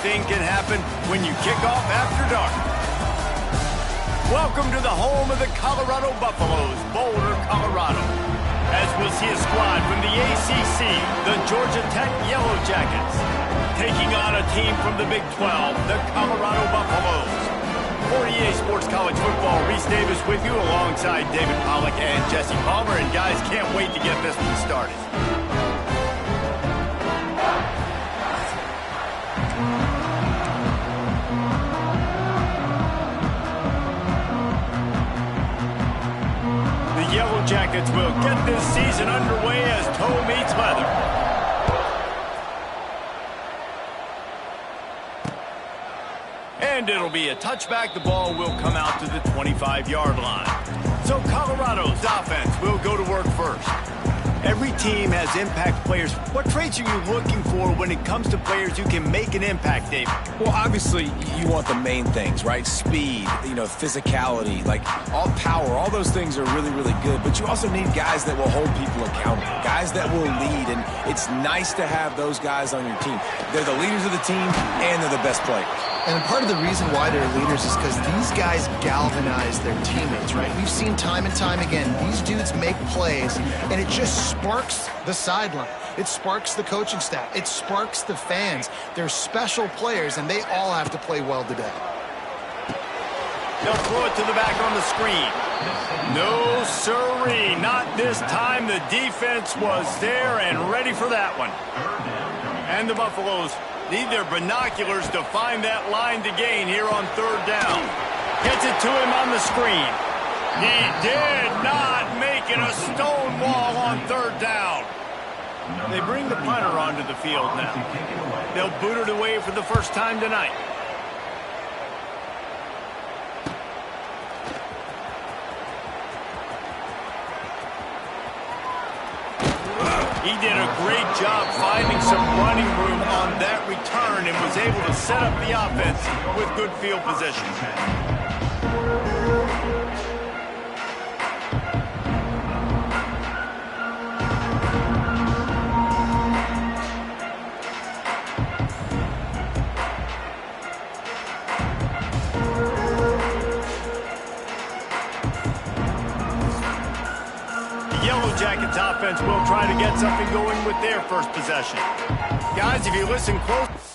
anything can happen when you kick off after dark. Welcome to the home of the Colorado Buffaloes, Boulder, Colorado. As we'll see a squad from the ACC, the Georgia Tech Yellow Jackets, taking on a team from the Big 12, the Colorado Buffaloes. For EA Sports College Football, Reese Davis with you alongside David Pollack and Jesse Palmer. And guys, can't wait to get this one started. The Yellow Jackets will get this season underway as toe meets leather. And it'll be a touchback. The ball will come out to the 25-yard line. So Colorado's offense will go to work first. Every team has impact players. What traits are you looking for when it comes to players who can make an impact, David? Well, obviously, you want the main things, right? Speed, physicality, like all power. All those things are really, really good. But you also need guys that will hold people accountable, guys that will lead. And it's nice to have those guys on your team. They're the leaders of the team, and they're the best players. And part of the reason why they're leaders is because these guys galvanize their teammates, right? We've seen time and time again, these dudes make plays, and it just sparks the sideline. It sparks the coaching staff. It sparks the fans. They're special players, and they all have to play well today. They'll throw it to the back on the screen. No, sirree, not this time. The defense was there and ready for that one. And the Buffaloes need their binoculars to find that line to gain here on third down. Gets it to him on the screen. He did not make it a stone wall on third down. They bring the punter onto the field now. They'll boot it away for the first time tonight. He did a great job finding some running room on that return and was able to set up the offense with good field position. Jackets offense will try to get something going with their first possession. Guys, if you listen close.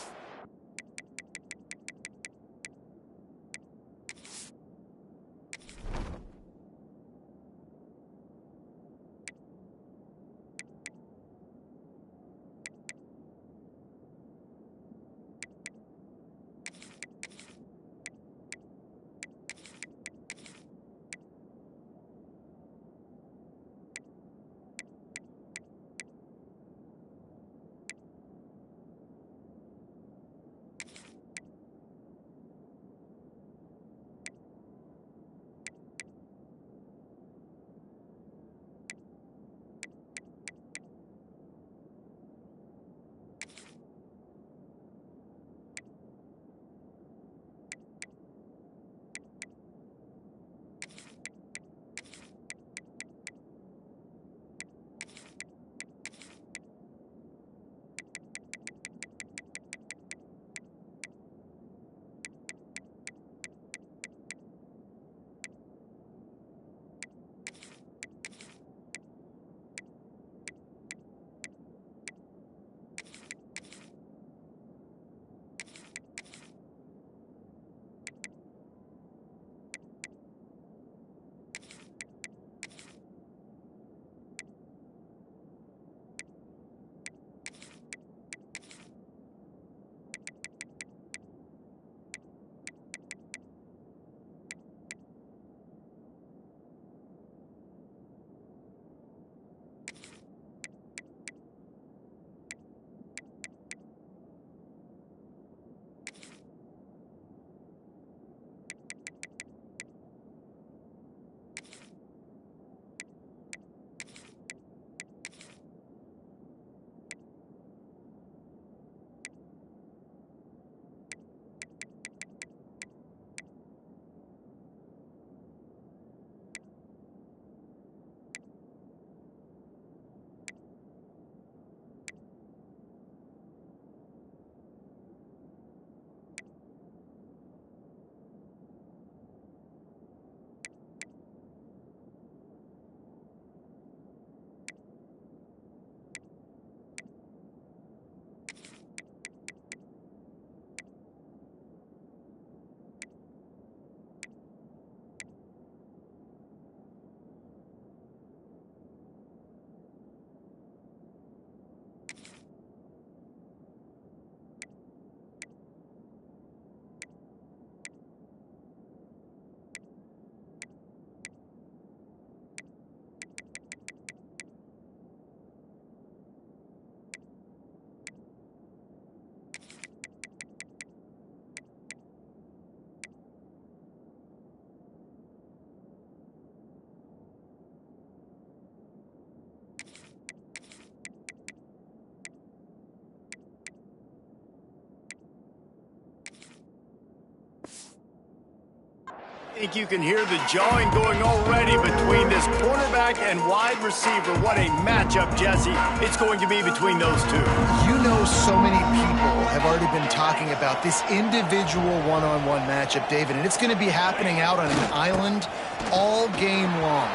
I think you can hear the jawing going already between this cornerback and wide receiver. What a matchup, Jesse, it's going to be between those two. You know, so many people have already been talking about this individual one-on-one matchup, David, and it's going to be happening out on an island all game long.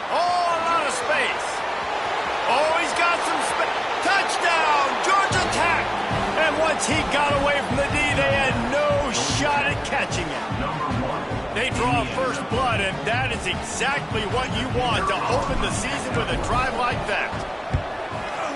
Oh, a lot of space. Oh, he's got some space. Touchdown, Georgia Tech. And once he got away from the D, they had no shot at catching it. They draw first blood, and that is exactly what you want to open the season with a drive like that.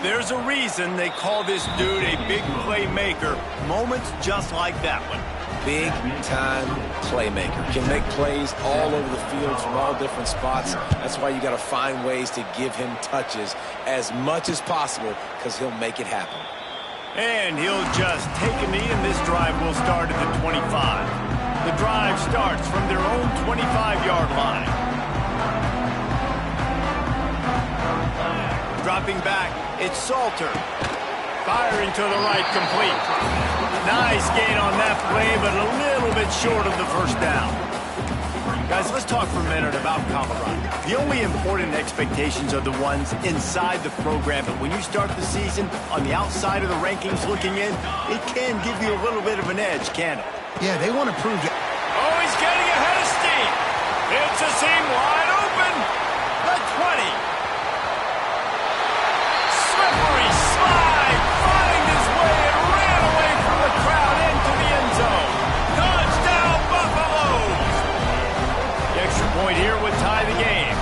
There's a reason they call this dude a big playmaker. Moments just like that one. Big-time playmaker. Can make plays all over the field from all different spots. That's why you got to find ways to give him touches as much as possible, because he'll make it happen. And he'll just take a knee, and this drive will start at the 25. The drive starts from their own 25-yard line. Dropping back, it's Salter. Firing to the right, complete. Nice gain on that play, but a little bit short of the first down. Guys, let's talk for a minute about Colorado. The only important expectations are the ones inside the program, but when you start the season on the outside of the rankings looking in, it can give you a little bit of an edge, can't it? Yeah, they want to prove it. Oh, he's getting ahead of steam. It's a seam wide open. The 20. Slippery slide. Find his way and ran away from the crowd into the end zone. Touchdown, Buffaloes. The extra point here would tie the game.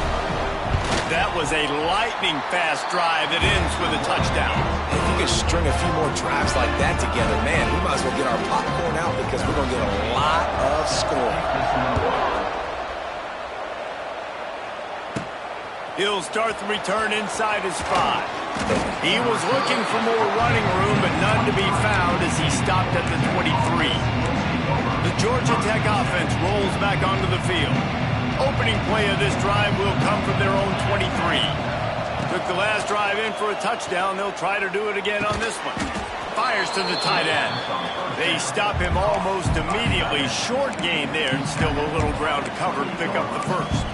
That was a lightning-fast drive that ends with a touchdown. If you could string a few more drives like that together, man, we might as well get our popcorn out because we're going to get a lot of scoring. He'll start the return inside his 5. He was looking for more running room, but none to be found as he stopped at the 23. The Georgia Tech offense rolls back onto the field. Opening play of this drive will come from their own 23. Took the last drive in for a touchdown. They'll try to do it again on this one. Fires to the tight end. They stop him almost immediately. Short gain there, and still a little ground to cover to pick up the first.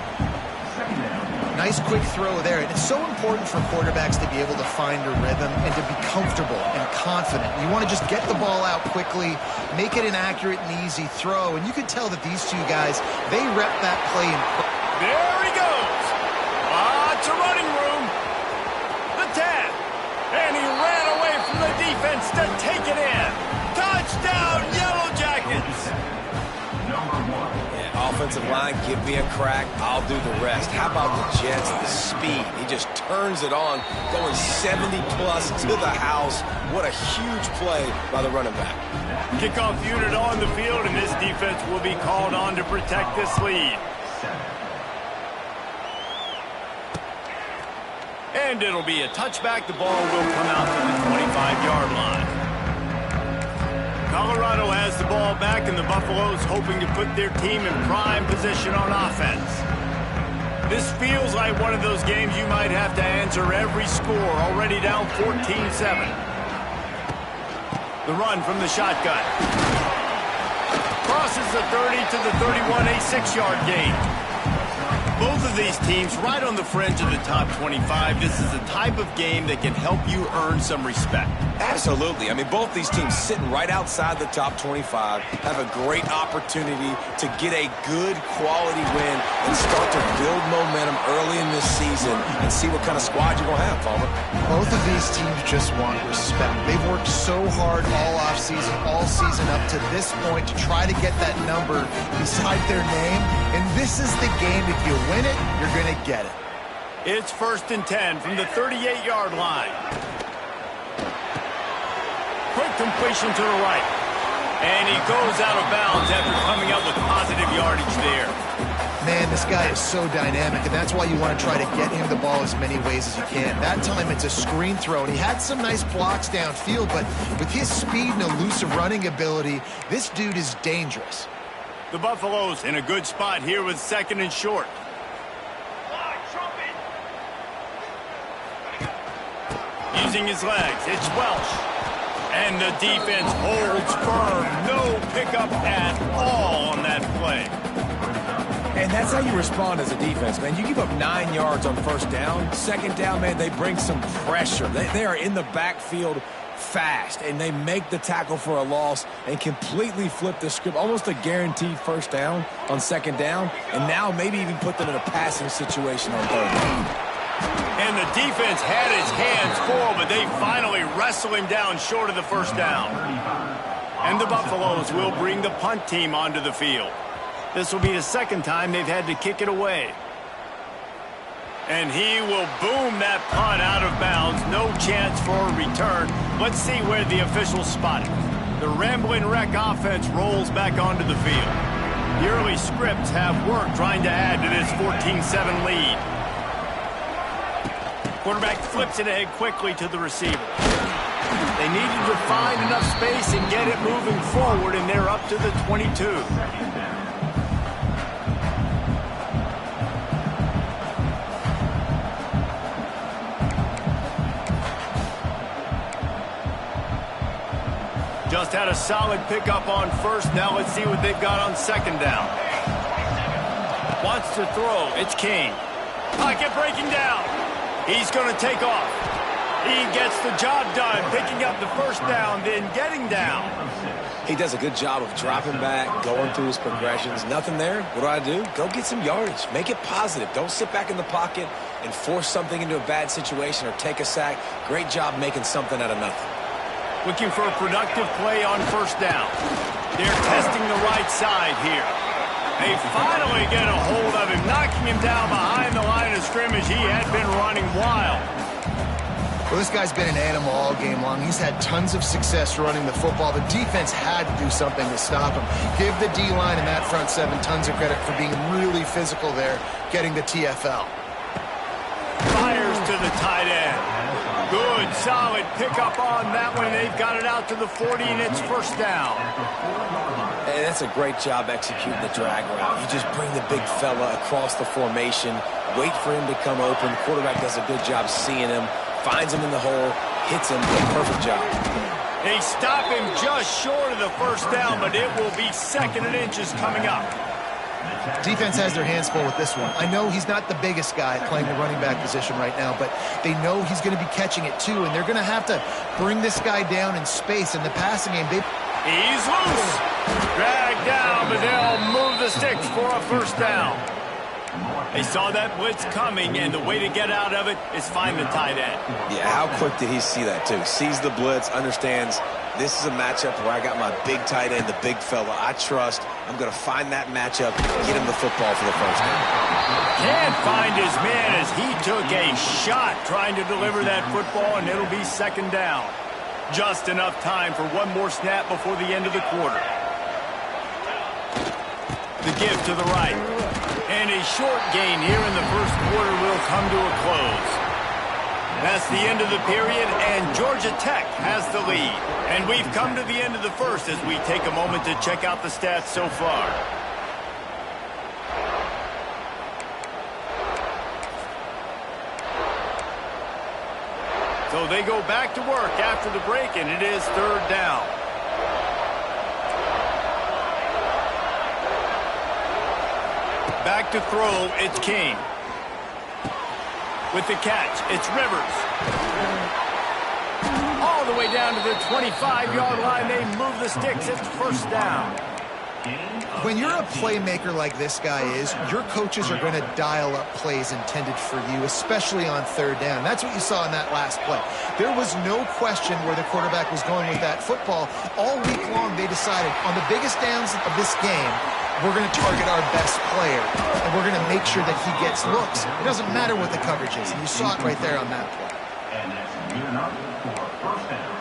Nice quick throw there. And it's so important for quarterbacks to be able to find a rhythm and to be comfortable and confident. You want to just get the ball out quickly, make it an accurate and easy throw. And you can tell that these two guys, they rep that play. There he goes. Lots of running room. The 10. And he ran away from the defense to take it in. Touchdown, Yellow Jackets. Offensive line, give me a crack, I'll do the rest. How about the Jets, the speed? He just turns it on, going 70-plus to the house. What a huge play by the running back. Kickoff unit on the field, and this defense will be called on to protect this lead. And it'll be a touchback. The ball will come out to the 25-yard line. Colorado has the ball back, and the Buffaloes hoping to put their team in prime position on offense. This feels like one of those games you might have to answer every score, already down 14-7. The run from the shotgun. Crosses the 30 to the 31, a 6-yard gain. Both of these teams right on the fringe of the top 25. This is the type of game that can help you earn some respect. Absolutely. I mean, both these teams sitting right outside the top 25 have a great opportunity to get a good quality win and start to build momentum early in this season and see what kind of squad you're going to have, Palmer. Both of these teams just want respect. They've worked so hard all offseason, all season up to this point to try to get that number beside their name. And this is the game. If you win it, you're going to get it. It's 1st and 10 from the 38-yard line. Quick completion to the right. And he goes out of bounds after coming up with positive yardage there. Man, this guy is so dynamic, and that's why you want to try to get him the ball as many ways as you can. That time it's a screen throw, and he had some nice blocks downfield, but with his speed and elusive running ability, this dude is dangerous. The Buffaloes in a good spot here with 2nd and short. Using his legs, it's Welsh. And the defense holds firm. No pickup at all on that play. And that's how you respond as a defense, man. You give up 9 yards on first down. Second down, man, they bring some pressure. They are in the backfield fast, and they make the tackle for a loss and completely flip the script. Almost a guaranteed first down on second down, and now maybe even put them in a passing situation on third down. And the defense had its hands full, but they finally wrestle him down short of the first down. And the Buffaloes will bring the punt team onto the field. This will be the second time they've had to kick it away. And he will boom that punt out of bounds. No chance for a return. Let's see where the officials spot it. The Rambling Wreck offense rolls back onto the field. The early scripts have worked trying to add to this 14-7 lead. Quarterback flips it ahead quickly to the receiver. They needed to find enough space and get it moving forward, and they're up to the 22. Just had a solid pickup on first. Now let's see what they've got on second down. Wants to throw. It's King. Pocket breaking down. He's going to take off. He gets the job done, picking up the first down, then getting down. He does a good job of dropping back, going through his progressions. Nothing there. What do? Go get some yardage. Make it positive. Don't sit back in the pocket and force something into a bad situation or take a sack. Great job making something out of nothing. Looking for a productive play on first down. They're testing the right side here. They finally get a hold of him, knocking him down behind the line of scrimmage. He had been running wild. Well, this guy's been an animal all game long. He's had tons of success running the football. The defense had to do something to stop him. Give the D-line and that front seven tons of credit for being really physical there, getting the TFL. Fires to the tight end. Good, solid pickup on that one. They've got it out to the 40, and it's first down. Hey, that's a great job executing the drag route. You just bring the big fella across the formation, wait for him to come open. The quarterback does a good job seeing him, finds him in the hole, hits him. Perfect job. They stop him just short of the first down, but it will be second and inches coming up. Defense has their hands full with this one. I know he's not the biggest guy playing the running back position right now, but they know he's going to be catching it too, and they're going to have to bring this guy down in space. In the passing game, he's loose. Dragged down, but they'll move the sticks for a first down. They saw that blitz coming, and the way to get out of it is find the tight end. Yeah, how quick did he see that, too? Sees the blitz, understands this is a matchup where I got my big tight end, the big fella I trust. I'm going to find that matchup, get him the football for the first down. Can't find his man as he took a shot trying to deliver that football, and it'll be second down. Just enough time for one more snap before the end of the quarter. The give to the right. And a short gain here in the first quarter will come to a close. That's the end of the period, and Georgia Tech has the lead. And we've come to the end of the first as we take a moment to check out the stats so far. So they go back to work after the break, and it is third down. Back to throw, it's King. With the catch, it's Rivers. All the way down to the 25-yard line, they move the sticks. It's first down. When you're a playmaker like this guy is, your coaches are going to dial up plays intended for you, especially on third down. That's what you saw in that last play. There was no question where the quarterback was going with that football. All week long, they decided on the biggest downs of this game, we're going to target our best player, and we're going to make sure that he gets looks. It doesn't matter what the coverage is, and you saw it right there on that play. And that's good enough for first down.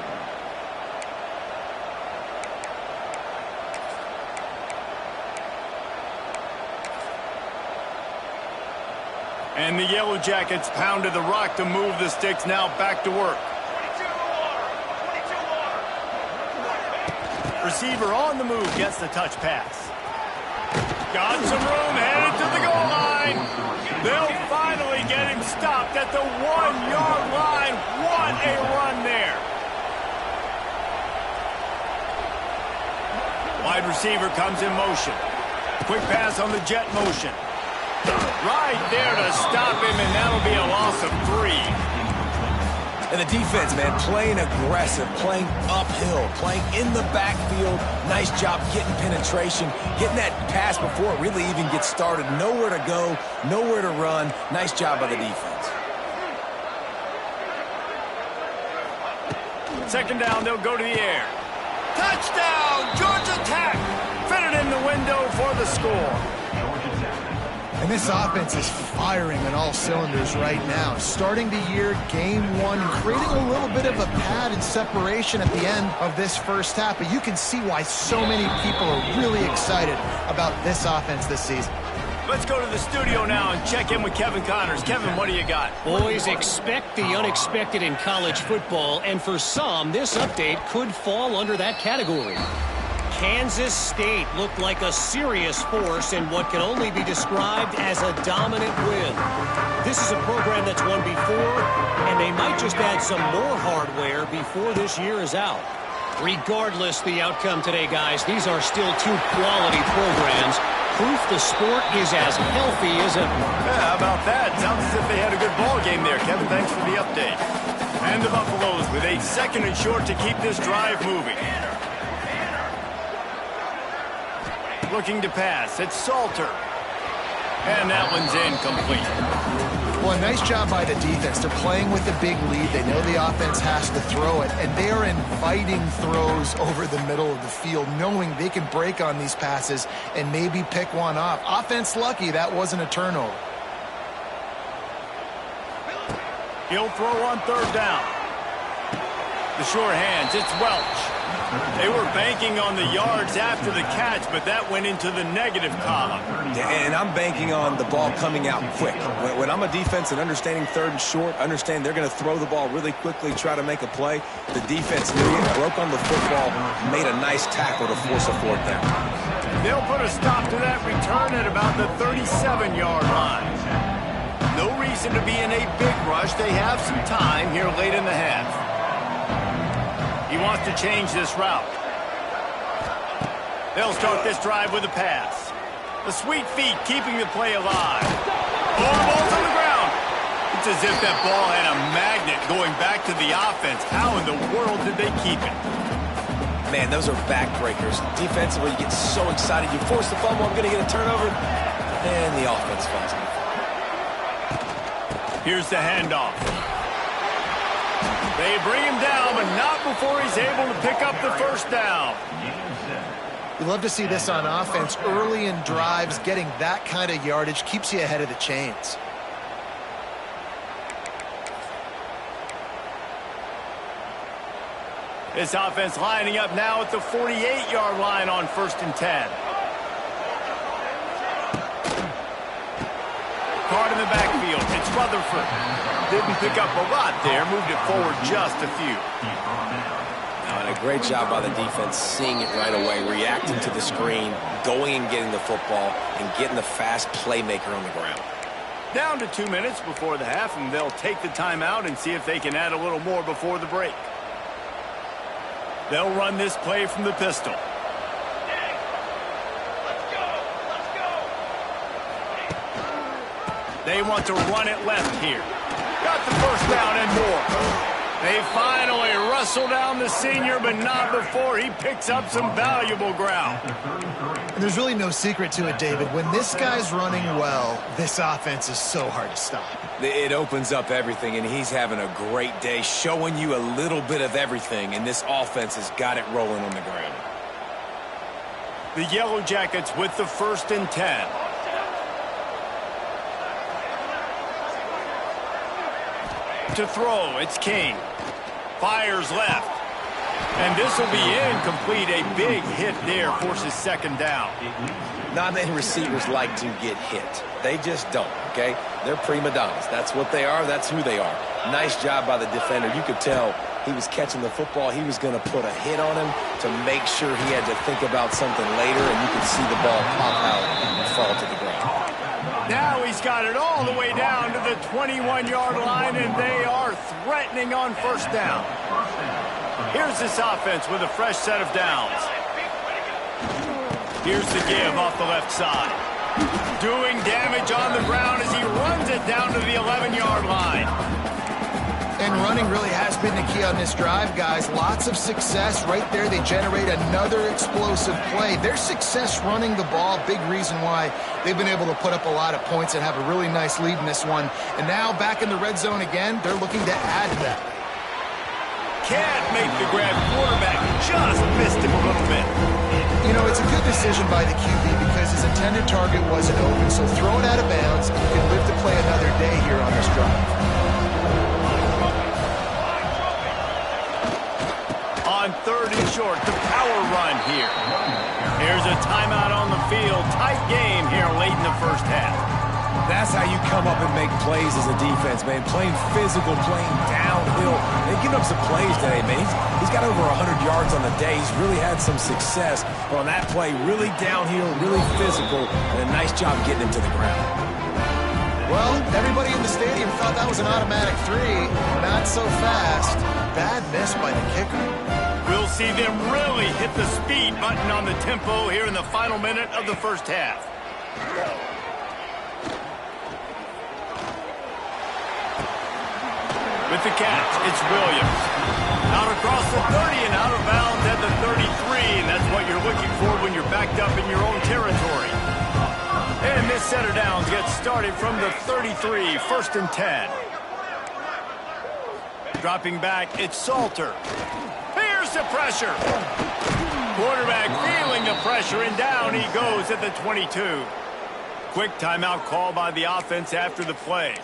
And the Yellow Jackets pounded the rock to move the sticks. Now back to work. Receiver on the move gets the touch pass. Got some room, headed to the goal line. They'll finally get him stopped at the 1-yard line. What a run there. Wide receiver comes in motion. Quick pass on the jet motion. Right there to stop him, and that'll be a loss of 3. And the defense, man, playing aggressive, playing uphill, playing in the backfield. Nice job getting penetration, getting that pass before it really even gets started. Nowhere to go, nowhere to run. Nice job by the defense. Second down, they'll go to the air. Touchdown, Georgia Tech! Fitted in the window for the score. And this offense is firing on all cylinders right now. Starting the year, game 1, creating a little bit of a pad and separation at the end of this first half. But you can see why so many people are really excited about this offense this season. Let's go to the studio now and check in with Kevin Connors. Kevin, what do you got? Boys, expect the unexpected in college football, and for some, this update could fall under that category. Kansas State looked like a serious force in what can only be described as a dominant win. This is a program that's won before, and they might just add some more hardware before this year is out. Regardless the outcome today, guys, these are still 2 quality programs. Proof the sport is as healthy as ever. Yeah, how about that? Sounds as if they had a good ball game there. Kevin, thanks for the update. And the Buffaloes with a 2nd and short to keep this drive moving. Looking to pass. It's Salter. And that one's incomplete. Well, a nice job by the defense. They're playing with a big lead. They know the offense has to throw it, and they are inviting throws over the middle of the field, knowing they can break on these passes and maybe pick one off. Offense lucky that wasn't a turnover. He'll throw on 3rd down. The short hands. It's Welch. They were banking on the yards after the catch, but that went into the negative column. And I'm banking on the ball coming out quick. When I'm a defense and understanding 3rd and short, understand they're going to throw the ball really quickly, try to make a play. The defense knew it, broke on the football, made a nice tackle to force a 4th down. They'll put a stop to that return at about the 37-yard line. No reason to be in a big rush. They have some time here late in the half. He wants to change this route. They'll start this drive with a pass. The sweet feet keeping the play alive. Oh, the ball's on the ground. It's as if that ball had a magnet going back to the offense. How in the world did they keep it? Man, those are backbreakers. Defensively, you get so excited. You force the fumble, I'm going to get a turnover. And the offense falls. Here's the handoff. They bring him down, but not before he's able to pick up the 1st down. You love to see this on offense. Early in drives, getting that kind of yardage keeps you ahead of the chains. This offense lining up now at the 48-yard line on 1st and 10. Card in the backfield. It's Rutherford. Didn't pick up a lot there. Moved it forward just a few. And a great job by the defense, seeing it right away, reacting to the screen, going and getting the football, and getting the fast playmaker on the ground. Down to 2 minutes before the half, and they'll take the timeout and see if they can add a little more before the break. They'll run this play from the pistol. They want to run it left here. Got the 1st down and more. They finally wrestle down the senior, but not before he picks up some valuable ground. And there's really no secret to it, David. When this guy's running well, this offense is so hard to stop. It opens up everything, and he's having a great day, showing you a little bit of everything, and this offense has got it rolling on the ground. The Yellow Jackets with the 1st and 10. To throw, it's King. Fires left. And this will be incomplete. A big hit there forces 2nd down. Not many receivers like to get hit. They just don't, okay? They're prima donnas. That's what they are. That's who they are. Nice job by the defender. You could tell he was catching the football. He was going to put a hit on him to make sure he had to think about something later, and you could see the ball pop out and fall to the ground. Now he's got it all the way down to the 21-yard line, and they are threatening on 1st down. Here's this offense with a fresh set of downs. Here's the give off the left side. Doing damage on the ground as he runs it down to the 11-yard line. And running really has been the key on this drive, guys. Lots of success right there. They generate another explosive play. Their success running the ball, big reason why they've been able to put up a lot of points and have a really nice lead in this one. And now back in the red zone again, they're looking to add to that. Can't make the grab. Quarterback just missed him a little bit. You know, it's a good decision by the QB because his intended target wasn't open. So throw it out of bounds and you can live to play another day here on this drive. On 3rd and short, the power run here. Here's a timeout on the field. Tight game here late in the first half. That's how you come up and make plays as a defense, man. Playing physical, playing downhill. They've given up some plays today, man. He's got over 100 yards on the day. He's really had some success. But on that play, really downhill, really physical, and a nice job getting him to the ground. Well, everybody in the stadium thought that was an automatic 3. Not so fast. Bad miss by the kicker. We'll see them really hit the speed button on the tempo here in the final minute of the first half. With the catch, it's Williams. Out across the 30 and out of bounds at the 33, and that's what you're looking for when you're backed up in your own territory. And this set of downs gets started from the 33, 1st and 10. Dropping back, it's Salter. Here's the pressure. Quarterback feeling the pressure, and down he goes at the 22. Quick timeout call by the offense after the play.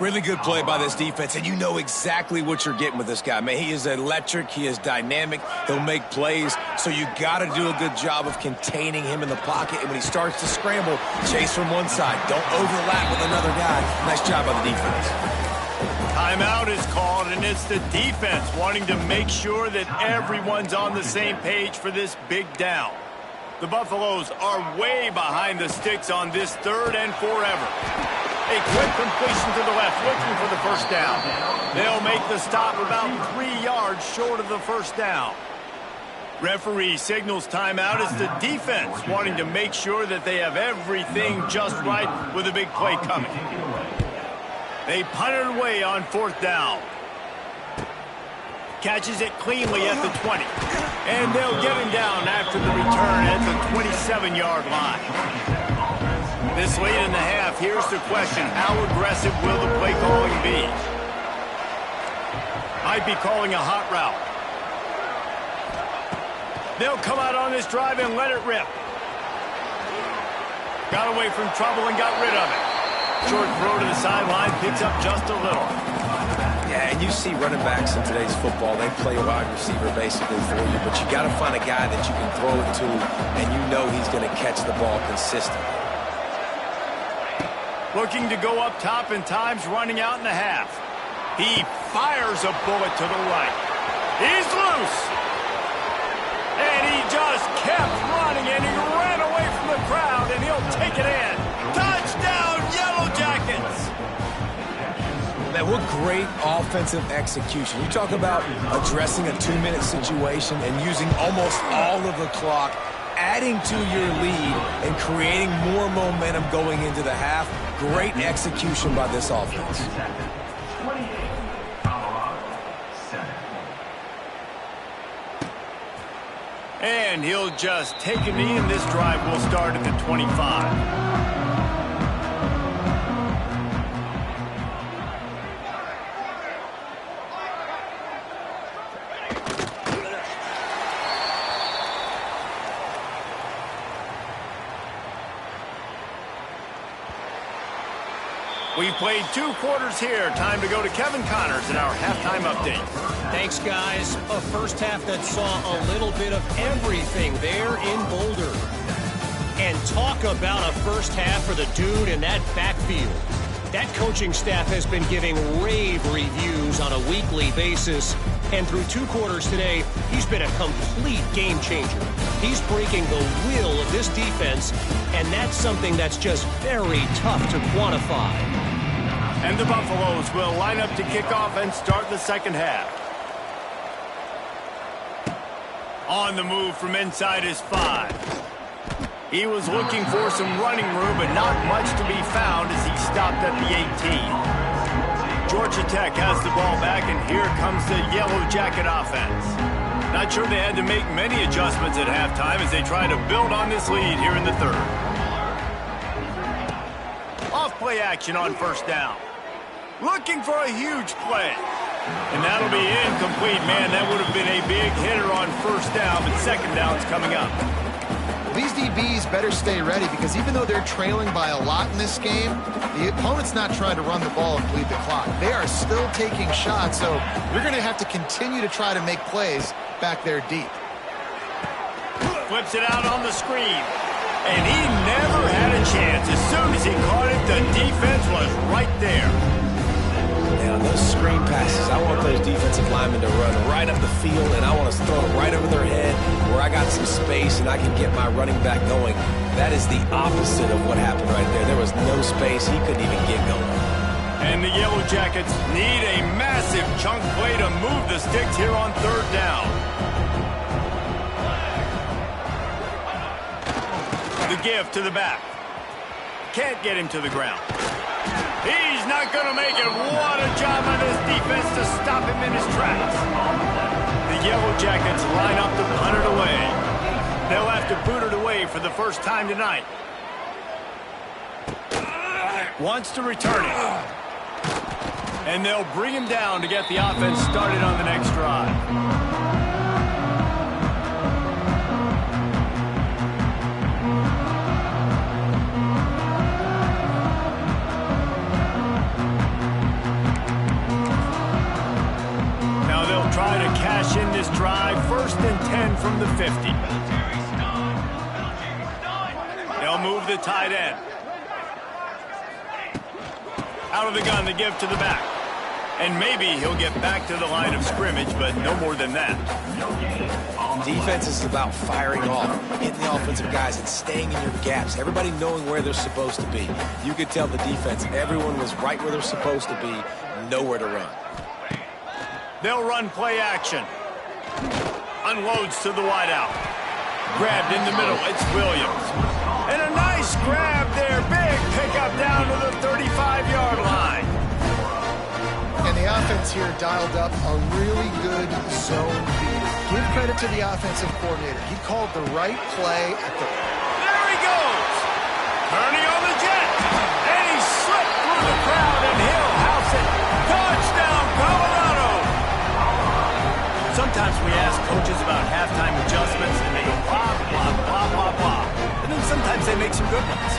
Really good play by this defense, and you know exactly what you're getting with this guy, man. He is electric. He is dynamic. He'll make plays, so you got to do a good job of containing him in the pocket. And when he starts to scramble, chase from one side. Don't overlap with another guy. Nice job by the defense. Timeout is called, and it's the defense wanting to make sure that everyone's on the same page for this big down. The Buffaloes are way behind the sticks on this 3rd and forever. A quick completion to the left, looking for the first down. They'll make the stop about 3 yards short of the first down. Referee signals timeout as the defense wanting to make sure that they have everything just right with a big play coming. They punt it away on 4th down. Catches it cleanly at the 20. And they'll get him down after the return at the 27-yard line. This late in the half, here's the question. How aggressive will the play calling be? Might be calling a hot route. They'll come out on this drive and let it rip. Got away from trouble and got rid of it. Short throw to the sideline, picks up just a little. Yeah, and you see running backs in today's football, they play a wide receiver basically for you, but you got to find a guy that you can throw it to, and you know he's going to catch the ball consistently. Looking to go up top and times running out in the half. He fires a bullet to the right. He's loose. And he just kept running, and he ran away from the crowd, and he'll take it in. Touchdown, Yellow Jackets! Man, what great offensive execution. You talk about addressing a 2-minute situation and using almost all of the clock, adding to your lead and creating more momentum going into the half. Great execution by this offense. And he'll just take a knee, and this drive will start at the 25. We've played 2 quarters here. Time to go to Kevin Connors in our halftime update. Thanks, guys. A first half that saw a little bit of everything there in Boulder. And talk about a first half for the dude in that backfield. That coaching staff has been giving rave reviews on a weekly basis. And through 2 quarters today, he's been a complete game changer. He's breaking the will of this defense, and that's something that's just very tough to quantify. And the Buffaloes will line up to kick off and start the second half. On the move from inside is 5. He was looking for some running room, but not much to be found as he stopped at the 18. Georgia Tech has the ball back, and here comes the Yellow Jacket offense. Not sure they had to make many adjustments at halftime as they try to build on this lead here in the third. Off-play action on first down. Looking for a huge play. And that'll be incomplete. Man, that would have been a big hitter on first down, but second down's coming up. These DBs better stay ready because even though they're trailing by a lot in this game, the opponent's not trying to run the ball and bleed the clock. They are still taking shots, so you're going to have to continue to try to make plays back there deep. Flips it out on the screen. And he never had a chance. As soon as he caught it, the defense was right there. Now, those screen passes, I want those defensive linemen to run right up the field, and I want to throw it right over their head where I got some space and I can get my running back going. That is the opposite of what happened right there. There was no space. He couldn't even get going. And the Yellow Jackets need a massive chunk play to move the sticks here on third down. The give to the back. Can't get him to the ground. He's not going to make it. What a job by this defense to stop him in his tracks. The Yellow Jackets line up to punt it away. They'll have to boot it away for the first time tonight. Wants to return it. And they'll bring him down to get the offense started on the next drive. Try to cash in this drive. 1st and 10 from the 50. They'll move the tight end. Out of the gun, the give to the back. And maybe he'll get back to the line of scrimmage, but no more than that. Defense is about firing off, hitting the offensive guys and staying in your gaps. Everybody knowing where they're supposed to be. You could tell the defense, everyone was right where they're supposed to be, nowhere to run. They'll run play action. Unloads to the wideout. Grabbed in the middle. It's Williams. And a nice grab there. Big pickup down to the 35-yard line. And the offense here dialed up a really good zone beat. Give credit to the offensive coordinator. He called the right play at the... There he goes. Turning on the jet. And he slipped through the crowd, and he'll house it. Touchdown, Colorado. Sometimes we ask coaches about halftime adjustments, and they go blah, blah, blah, blah, blah. And then sometimes they make some good ones.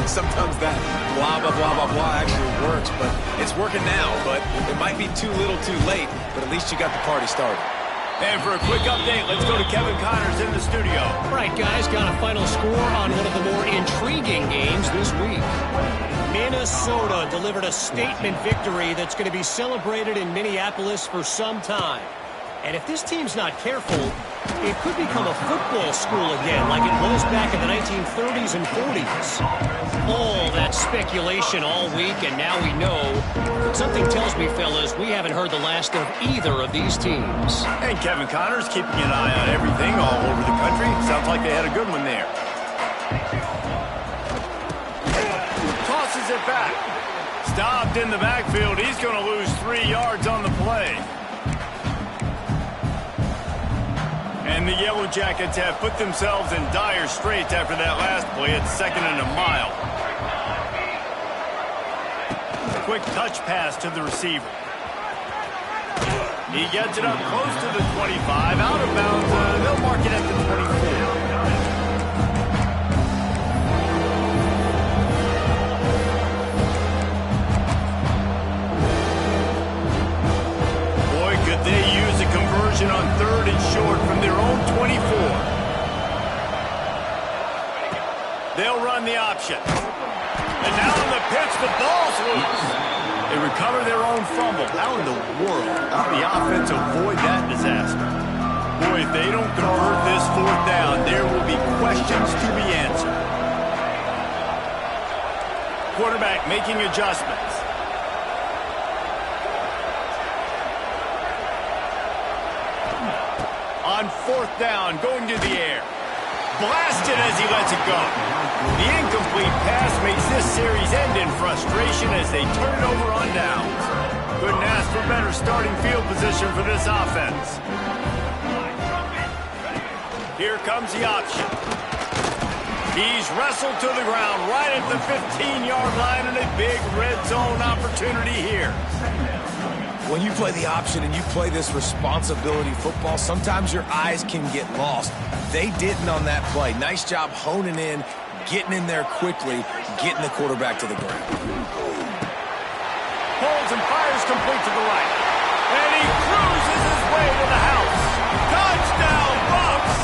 Sometimes that blah, blah, blah, blah, blah actually works, but it's working now. But it might be too little too late, but at least you got the party started. And for a quick update, let's go to Kevin Connors in the studio. All right, guys, got a final score on one of the more intriguing games this week. Minnesota delivered a statement victory that's going to be celebrated in Minneapolis for some time. And if this team's not careful, it could become a football school again like it was back in the 1930s and 40s. All that speculation all week, and now we know. Something tells me, fellas, we haven't heard the last of either of these teams. And Kevin Connors keeping an eye on everything all over the country. Sounds like they had a good one there. Tosses it back. Stopped in the backfield. He's going to lose 3 yards on the play. And the Yellow Jackets have put themselves in dire straits after that last play at 2nd and a mile. Quick touch pass to the receiver. He gets it up close to the 25, out of bounds. They'll mark it at the 24. Could they use a conversion on 3rd and short from their own 24? They'll run the option. And now on the pitch, the ball's loose. They recover their own fumble. How in the world does the offense avoid that disaster? Boy, if they don't convert this 4th down, there will be questions to be answered. Quarterback making adjustments. On 4th down, going to the air. blasted as he lets it go. The incomplete pass makes this series end in frustration as they turn it over on downs. Couldn't ask for better starting field position for this offense. Here comes the option. He's wrestled to the ground right at the 15-yard line and a big red zone opportunity here. When you play the option and you play this responsibility football, sometimes your eyes can get lost. They didn't on that play. Nice job honing in, getting in there quickly, getting the quarterback to the ground. Pulls and fires complete to the right. And he cruises his way to the house. Touchdown, Bucs!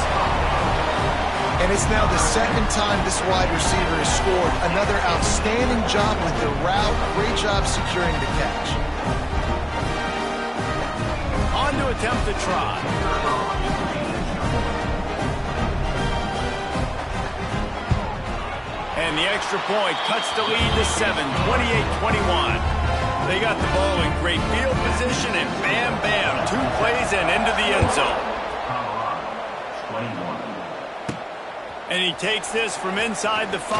And it's now the second time this wide receiver has scored. Another outstanding job with the route. Great job securing the catch. On to attempt to try. And the extra point cuts the lead to 7, 28-21. They got the ball in great field position, and bam, bam, 2 plays and into the end zone. And he takes this from inside the 5.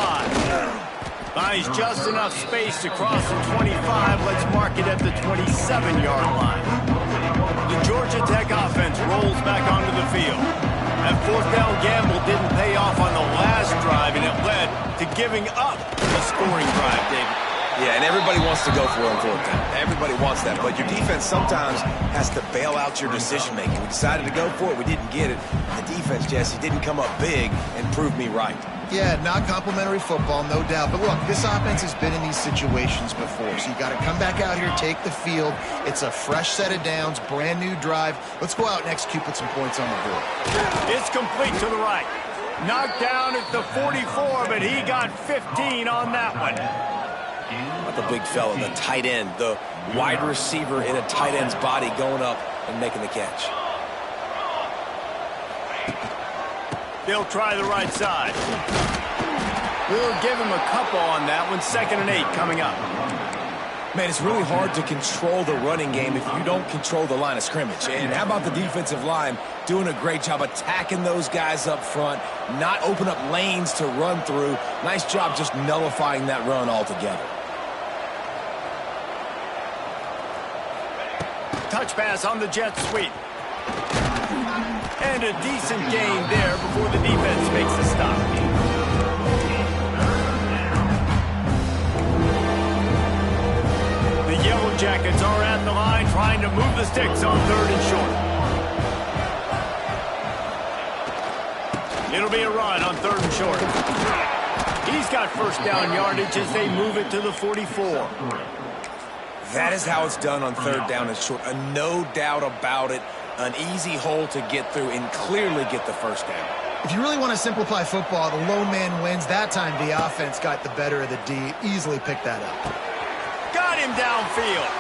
Finds just enough space to cross the 25. Let's mark it at the 27-yard line. The Georgia Tech offense rolls back onto the field. That fourth down gamble didn't pay off on the last drive, and it led to giving up the scoring drive, David. Yeah, and everybody wants to go for it on fourth down. Everybody wants that, but your defense sometimes has to bail out your decision-making. We decided to go for it. We didn't get it. The defense, Jesse, didn't come up big and prove me right. Yeah, not complimentary football, no doubt. But look, this offense has been in these situations before, so you got to come back out here, take the field. It's a fresh set of downs, brand new drive. Let's go out and execute, put some points on the board. It's complete to the right. Knocked down at the 44, but he got 15 on that one. Not the big fella, the tight end, the wide receiver in a tight end's body going up and making the catch. They'll try the right side. We'll give him a couple on that one. 2nd and 8 coming up. Man, it's really hard to control the running game if you don't control the line of scrimmage. And how about the defensive line doing a great job attacking those guys up front, not open up lanes to run through. Nice job just nullifying that run altogether. Touch pass on the jet sweep. And a decent gain there before the defense makes the stop. The Yellow Jackets are at the line trying to move the sticks on 3rd and short. It'll be a run on 3rd and short. He's got first down yardage as they move it to the 44. That is how it's done on 3rd down and short. No doubt about it. An easy hole to get through and clearly get the first down. If you really want to simplify football, the lone man wins. That time the offense got the better of the D. Easily picked that up. Got him downfield.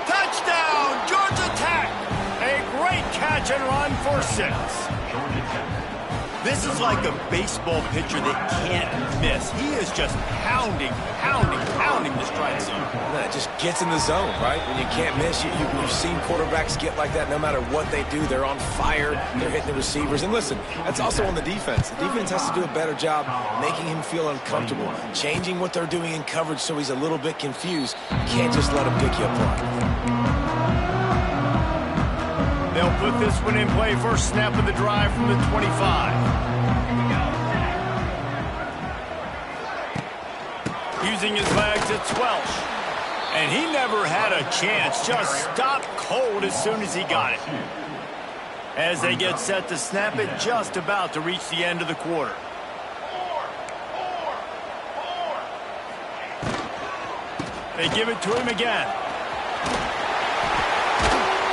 Touchdown, Georgia Tech. A great catch and run for 6. This is like a baseball pitcher that can't miss. He is just pounding the strike zone. It just gets in the zone, right? When you can't miss, you've seen quarterbacks get like that no matter what they do. They're on fire. They're hitting the receivers. And listen, that's also on the defense. The defense has to do a better job making him feel uncomfortable, changing what they're doing in coverage so he's a little bit confused. You can't just let him pick you apart. They'll put this one in play. First snap of the drive from the 25. Using his legs, it's Welsh. And he never had a chance. Just stopped cold as soon as he got it. As they get set to snap it, just about to reach the end of the quarter. They give it to him again.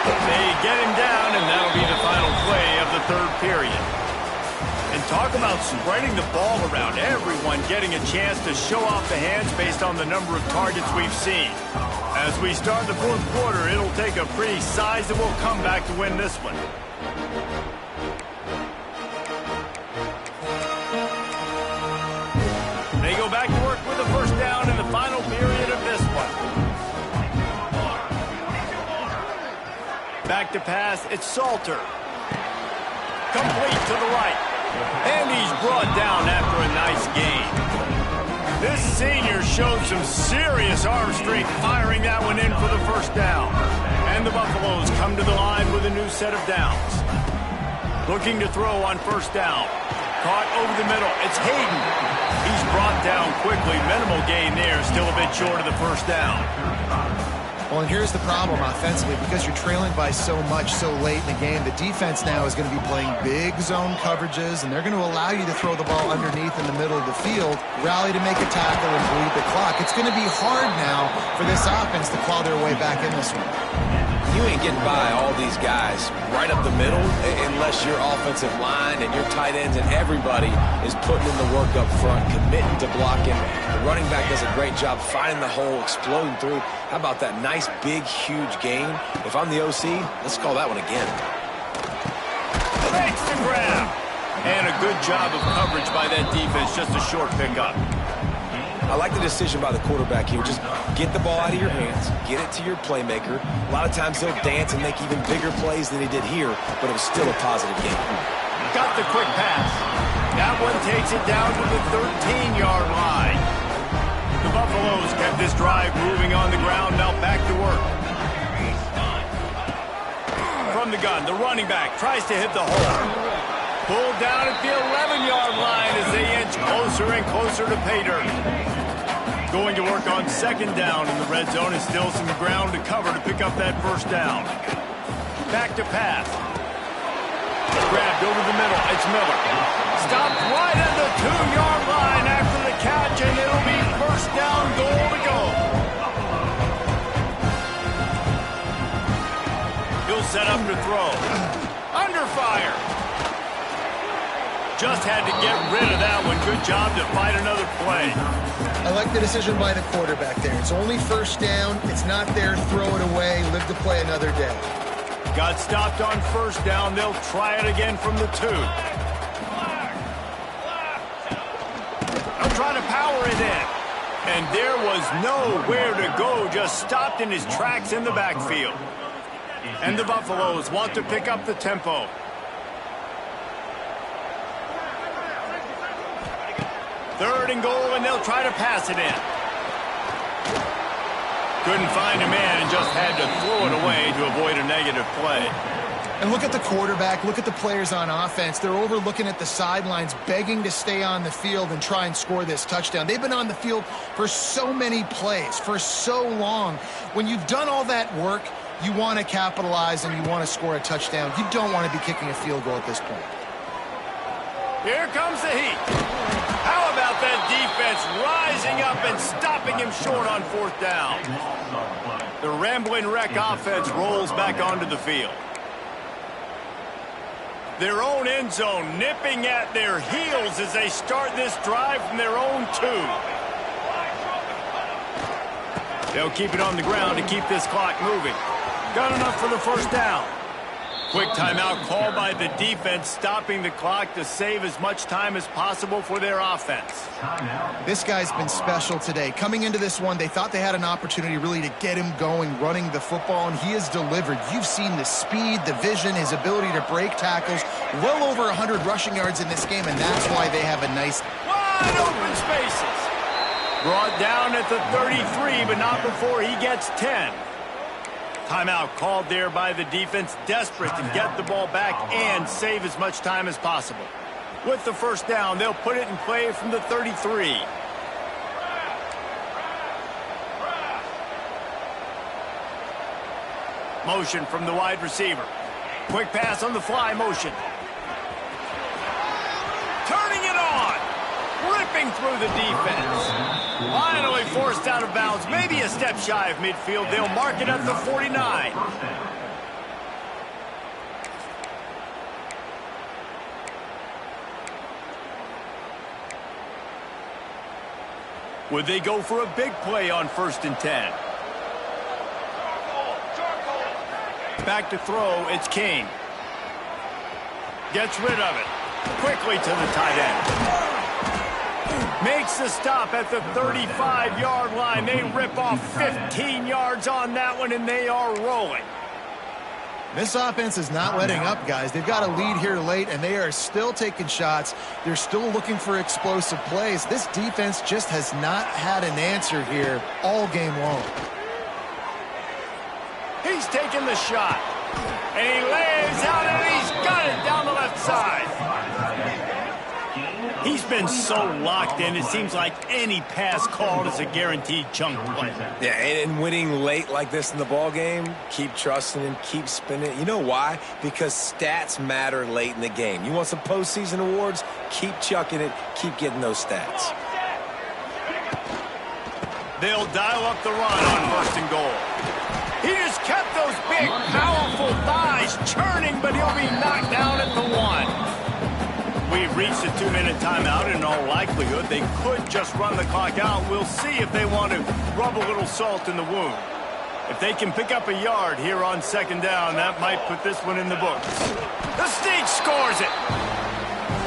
They get him down, and that'll be the final play of the 3rd period. And talk about spreading the ball around. Everyone getting a chance to show off the hands based on the number of targets we've seen. As we start the 4th quarter, it'll take a pretty sizable comeback to win this one. They go back to work with the first down in the final period of this one. Back to pass, it's Salter. Complete to the right. And he's brought down after a nice gain. This senior showed some serious arm strength firing that one in for the first down. And the Buffaloes come to the line with a new set of downs. Looking to throw on first down. Caught over the middle. It's Hayden. He's brought down quickly. Minimal gain there. Still a bit short of the first down. Well, and here's the problem offensively. Because you're trailing by so much so late in the game, the defense now is going to be playing big zone coverages, and they're going to allow you to throw the ball underneath in the middle of the field, rally to make a tackle, and bleed the clock. It's going to be hard now for this offense to claw their way back in this one. You ain't getting by all these guys right up the middle unless your offensive line and your tight ends and everybody is putting in the work up front, committing to blocking. The running back does a great job finding the hole, exploding through. How about that nice, big, huge gain? If I'm the OC, let's call that one again. Makes the grab. And a good job of coverage by that defense. Just a short pickup. I like the decision by the quarterback here. Just get the ball out of your hands, get it to your playmaker. A lot of times they'll dance and make even bigger plays than he did here, but it was still a positive game. Got the quick pass. That one takes it down to the 13-yard line. The Buffaloes kept this drive moving on the ground. Now back to work. From the gun, the running back tries to hit the hole. Pulled down at the 11-yard line as they inch closer and closer to pay dirt. Going to work on second down in the red zone is still some ground to cover to pick up that first down. Back to pass. Grabbed over the middle. It's Miller. Stopped right at the 2-yard line after the catch, and it'll be first down, goal to go. He'll set up to throw. Under fire. Just had to get rid of that one. Good job to fight another play. I like the decision by the quarterback there. It's only first down. It's not there. Throw it away. Live to play another day. Got stopped on first down. They'll try it again from the 2. They'll try to power it in. And there was nowhere to go. Just stopped in his tracks in the backfield. And the Buffaloes want to pick up the tempo. Third and goal, and they'll try to pass it in. Couldn't find a man and just had to throw it away to avoid a negative play. And look at the quarterback. Look at the players on offense. They're overlooking at the sidelines, begging to stay on the field and try and score this touchdown. They've been on the field for so many plays, for so long. When you've done all that work, you want to capitalize and you want to score a touchdown. You don't want to be kicking a field goal at this point. Here comes the heat. How about that defense rising up and stopping him short on fourth down? The Rambling Wreck offense rolls back onto the field. Their own end zone nipping at their heels as they start this drive from their own 2. They'll keep it on the ground to keep this clock moving. Got enough for the first down. Quick timeout called by the defense, stopping the clock to save as much time as possible for their offense. This guy's been special today. Coming into this one, they thought they had an opportunity really to get him going, running the football, and he has delivered. You've seen the speed, the vision, his ability to break tackles. Well over 100 rushing yards in this game, and that's why they have a nice... Wide open spaces. Brought down at the 33, but not before he gets 10. Timeout called there by the defense, desperate to get the ball back and save as much time as possible. With the first down, they'll put it in play from the 33. Motion from the wide receiver. Quick pass on the fly motion. Turning it on. Ripping through the defense. Finally forced out of bounds. Maybe a step shy of midfield. They'll mark it at the 49. Would they go for a big play on 1st and 10? Back to throw, it's King. Gets rid of it. Quickly to the tight end. Makes the stop at the 35-yard line. They rip off 15 yards on that one, and they are rolling. This offense is not letting up, guys. They've got a lead here late, and they are still taking shots. They're still looking for explosive plays. This defense just has not had an answer here all game long. He's taking the shot, and he lays out, and he's got it down the left side. He's been so locked in, it seems like any pass called is a guaranteed chunk play. Yeah, and winning late like this in the ball game, keep trusting and keep spinning. You know why? Because stats matter late in the game. You want some postseason awards? Keep chucking it. Keep getting those stats. They'll dial up the run on 1st and goal. He just kept those big, powerful thighs churning, but he'll be knocked down at the 1. We've reached a 2-minute timeout, and in all likelihood, they could just run the clock out. We'll see if they want to rub a little salt in the wound. If they can pick up a yard here on 2nd down, that might put this one in the books. The Sneak scores it!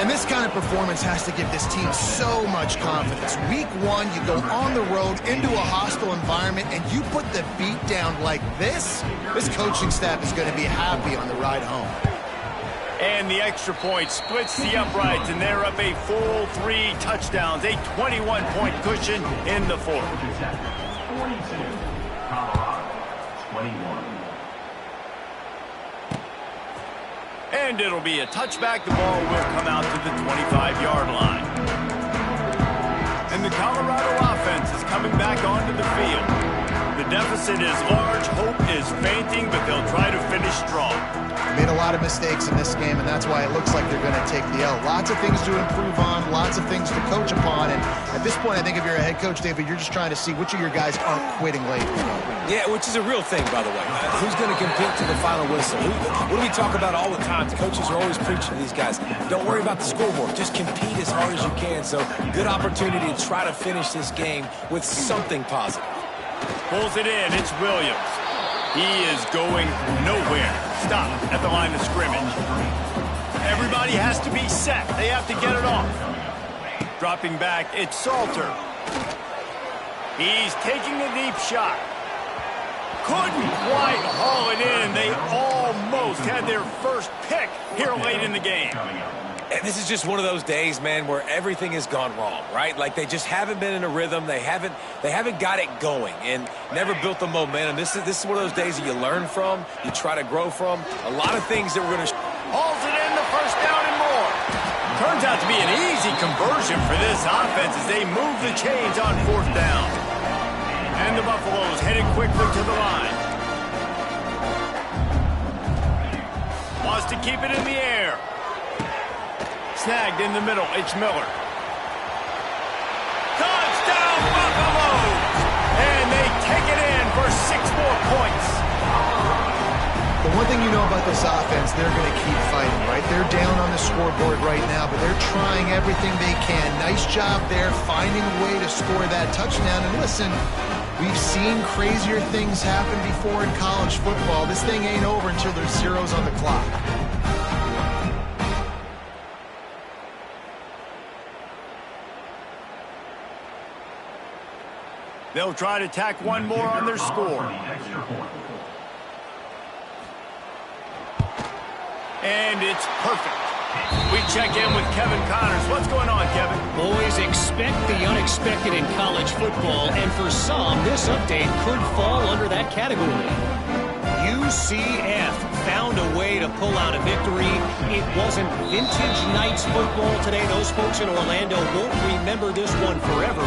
And this kind of performance has to give this team so much confidence. Week 1, you go on the road into a hostile environment, and you put the beat down like this. This coaching staff is going to be happy on the ride home. And the extra point splits the uprights, and they're up a full 3 touchdowns, a 21-point cushion in the 4th. 42, Colorado, 21. And it'll be a touchback. The ball will come out to the 25-yard line. And the Colorado offense is coming back onto the field. The deficit is large, hope is fainting, but they'll try to finish strong. Made a lot of mistakes in this game, and that's why it looks like they're going to take the L. Lots of things to improve on, lots of things to coach upon, and at this point, I think if you're a head coach, David, you're just trying to see which of your guys aren't quitting late. Yeah, which is a real thing, by the way. Who's going to compete to the final whistle? What do we talk about all the time? The coaches are always preaching to these guys. Don't worry about the scoreboard. Just compete as hard as you can. So, good opportunity to try to finish this game with something positive. Pulls it in. It's Williams. He is going nowhere. Stop at the line of scrimmage. Everybody has to be set. They have to get it off. Dropping back, it's Salter. He's taking a deep shot. Couldn't quite haul it in. They almost had their first pick here late in the game. And this is just one of those days, man, where everything has gone wrong, right? Like they just haven't been in a rhythm. They haven't got it going and never built the momentum. This is one of those days that you learn from, you try to grow from. A lot of things that we're going to... Hauls it in, the 1st down and more. Turns out to be an easy conversion for this offense as they move the chains on 4th down. And the Buffaloes headed quickly to the line. Wants to keep it in the air. Snagged in the middle. It's Miller. Touchdown, Buffaloes! And they take it in for 6 more points. The one thing you know about this offense, they're going to keep fighting, right? They're down on the scoreboard right now, but they're trying everything they can. Nice job there, finding a way to score that touchdown. And listen, we've seen crazier things happen before in college football. This thing ain't over until there's zeros on the clock. They'll try to tack one more on their score. And it's perfect. We check in with Kevin Connors. What's going on, Kevin? Boys, expect the unexpected in college football, and for some, this update could fall under that category. UCF found a way to pull out a victory. It wasn't vintage Knights football today. Those folks in Orlando won't remember this one forever.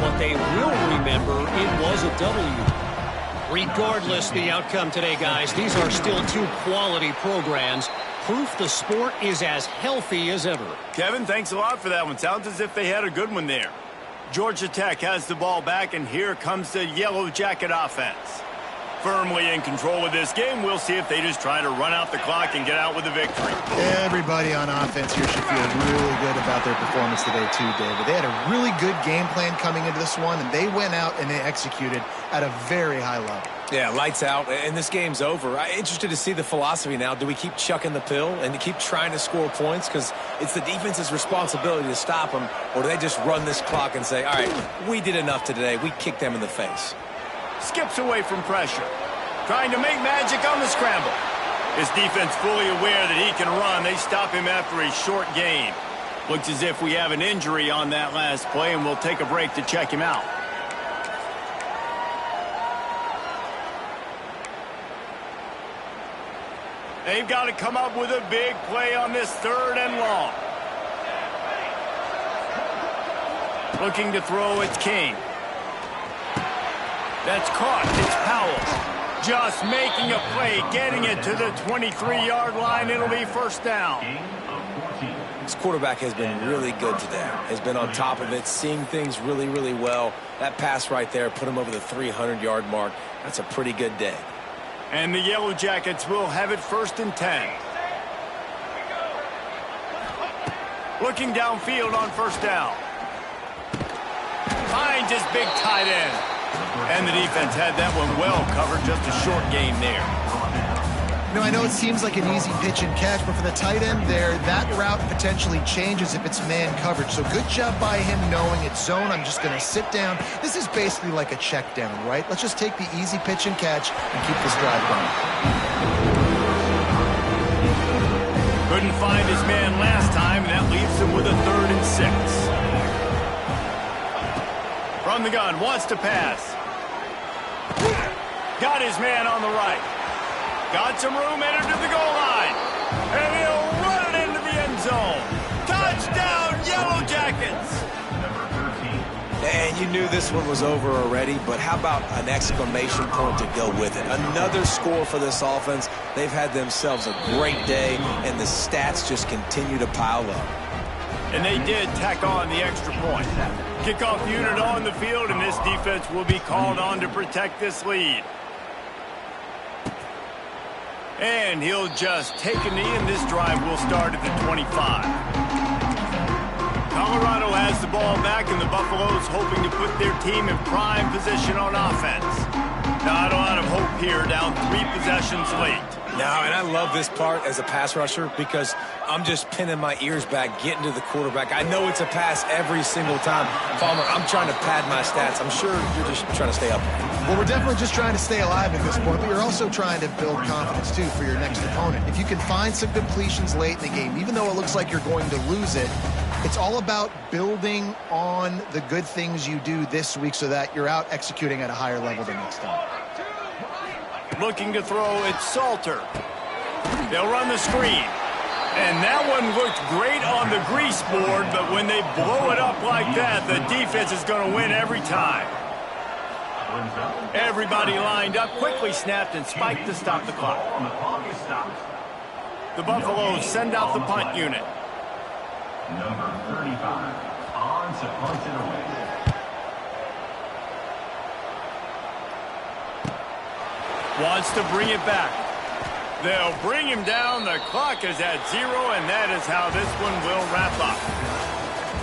What they will remember, it was a W. Regardless the outcome today, guys, these are still 2 quality programs. Proof the sport is as healthy as ever. Kevin, thanks a lot for that one. Sounds as if they had a good one there. Georgia Tech has the ball back, and here comes the Yellow Jacket offense. Firmly in control of this game. We'll see if they just try to run out the clock and get out with a victory. Everybody on offense here should feel really good about their performance today too, David. They had a really good game plan coming into this one, and they went out and they executed at a very high level. Yeah, lights out, and this game's over. I'm interested to see the philosophy now. Do we keep chucking the pill and keep trying to score points? Because it's the defense's responsibility to stop them, or do they just run this clock and say, all right, we did enough today. We kicked them in the face. Skips away from pressure. Trying to make magic on the scramble. His defense fully aware that he can run. They stop him after a short gain. Looks as if we have an injury on that last play, and we'll take a break to check him out. They've got to come up with a big play on this 3rd and long. Looking to throw, it's King. That's caught. It's Powell. Just making a play, getting it to the 23-yard line. It'll be first down. This quarterback has been really good today. Has been on top of it, seeing things really, really well. That pass right there put him over the 300-yard mark. That's a pretty good day. And the Yellow Jackets will have it 1st and 10. Looking downfield on first down. Finds his big tight end. And the defense had that one well covered, just a short game there. I know it seems like an easy pitch and catch, but for the tight end there, that route potentially changes if it's man coverage. So good job by him knowing it's zone. I'm just going to sit down. This is basically like a check down, right? Let's just take the easy pitch and catch and keep this drive going. Couldn't find his man last time, and that leaves him with a 3rd and 6. From the gun, wants to pass. Got his man on the right. Got some room, entered to the goal line. And he'll run it into the end zone. Touchdown, Yellow Jackets! And you knew this one was over already, but how about an exclamation point to go with it? Another score for this offense. They've had themselves a great day, and the stats just continue to pile up. And they did tack on the extra point. Kickoff unit on the field, and this defense will be called on to protect this lead. And he'll just take a knee, and this drive will start at the 25. Colorado has the ball back, and the Buffaloes hoping to put their team in prime position on offense. Not a lot of hope here, down 3 possessions late. No, and I love this part as a pass rusher because I'm just pinning my ears back, getting to the quarterback. I know it's a pass every single time. Palmer, I'm trying to pad my stats. I'm sure you're just trying to stay up. Well, we're definitely just trying to stay alive at this point, but you're also trying to build confidence, too, for your next opponent. If you can find some completions late in the game, even though it looks like you're going to lose it, it's all about building on the good things you do this week so that you're out executing at a higher level the next time. Looking to throw, it's Salter. They'll run the screen. And that one looked great on the grease board, but when they blow it up like that, the defense is going to win every time. Everybody lined up, quickly snapped and spiked to stop the clock. The Buffaloes send out the punt unit. Number 35, on to punt it away. Wants to bring it back. They'll bring him down. The clock is at 0, and that is how this one will wrap up.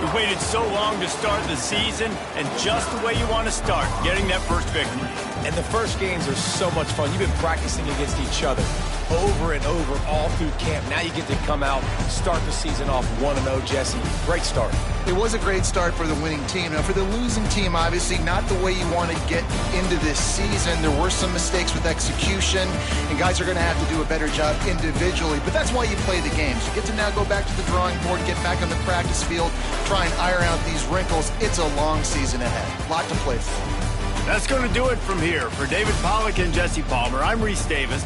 We waited so long to start the season, and just the way you want to start, getting that first victory. And the first games are so much fun. You've been practicing against each other over and over all through camp. Now you get to come out, start the season off 1-0, Jesse. Great start. It was a great start for the winning team. Now, for the losing team, obviously not the way you want to get into this season. There were some mistakes with execution, and guys are going to have to do a better job individually. But that's why you play the games. You get to now go back to the drawing board, get back on the practice field, try and iron out these wrinkles. It's a long season ahead. A lot to play for. That's going to do it from here. For David Pollack and Jesse Palmer, I'm Reese Davis.